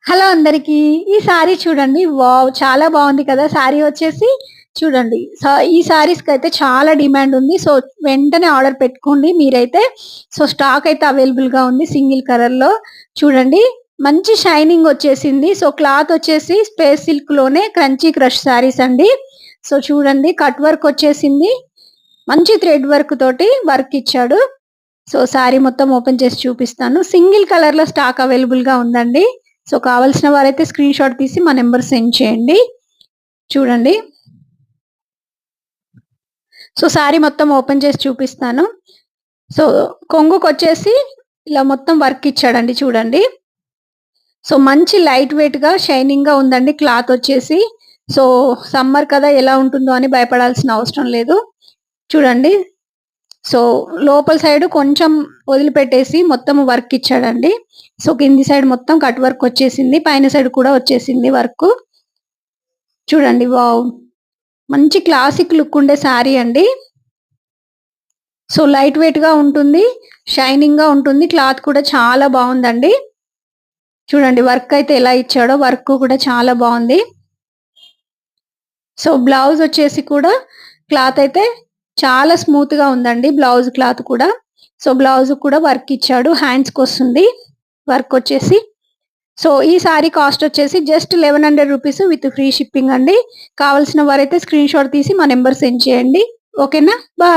Hello అందరికి. ఈ sorry చూడండి. వావ్! చాలా బాగుంది కదా! సారీ వచ్చేసి చూడండి. ఈ సారీస్‌కైతే చాలా డిమాండ్ ఉంది. సో, వెంటనే ఆర్డర్ పెట్టుకోండి మీరైతే. సో, స్టాక్ అయితే అవైలబుల్‌గా ఉంది సింగిల్ కలర్‌లో. చూడండి. మంచి షైనింగ్ వచ్చేసింది. సో, క్లాత్ వచ్చేసి స్పేస్ సిల్క్‌లోనే క్రంచీ క్రష్ సారీస్ అండి. సో, చూడండి కట్ వర్క్ వచ్చేసింది. మంచి థ్రెడ్ వర్క్ తోటి వర్క్ ఇచ్చాడు. సో, సారీ మొత్తం ఓపెన్ చేసి చూపిస్తాను. సింగిల్ కలర్‌లో స్టాక్ అవైలబుల్‌గా ఉందండి. సో, కావాల్సిన వారైతే స్క్రీన్‌షాట్ తీసి మా నంబర్ సెండ్ చేయండి. చూడండి. సో, సారీ మొత్తం ఓపెన్ చేసి చూపిస్తాను. సో, కొంగుకొచ్చేసి ఇలా మొత్తం వర్క్ ఇచ్చాడండి చూడండి. సో, మంచి లైట్ వెయిట్‌గా, షైనింగ్‌గా ఉందండి క్లాత్ వచ్చేసి. సో, సమ్మర్ కదా ఎలా ఉంటుందో అని భయపడాల్సిన అవసరం లేదు. చూడండి. సో, లోపల సైడ్ కొంచెం వదిలిపెట్టేసి మొత్తం వర్క్ ఇచ్చాడండి. సో, కింది సైడ్ మొత్తం కట్ వర్క్ వచ్చేసింది. పైన సైడ్ కూడా వచ్చేసింది వర్కు. చూడండి. వావ్! మంచి క్లాసిక్ లుక్ ఉండే సారీ అండి. సో, లైట్ వెయిట్‌గా ఉంటుంది. షైనింగ్‌గా ఉంటుంది. క్లాత్ కూడా చాలా బావుందండి. చూడండి వర్క్ అయితే ఎలా ఇచ్చాడో వర్క్ కూడా చాలా బావుంది. సో, బ్లౌజ్ వచ్చేసి కూడా క్లాత్ అయితే చాలా స్మూత్‌గా ఉందండి. బ్లౌజ్ క్లాత్ కూడా. సో, బ్లౌజ్ కూడా వర్క్ ఇచ్చాడు. హ్యాండ్స్‌కొస్తుంది వర్క్ వచ్చేసి. సో, ఈ సారీ కాస్ట్ వచ్చేసి జస్ట్ ₹1100 విత్ ఫ్రీ షిప్పింగ్ అండి. కావాల్సిన వారైతే స్క్రీన్‌షాట్ తీసి మా నంబర్ సెండ్ చేయండి. ఓకేనా? బాయ్.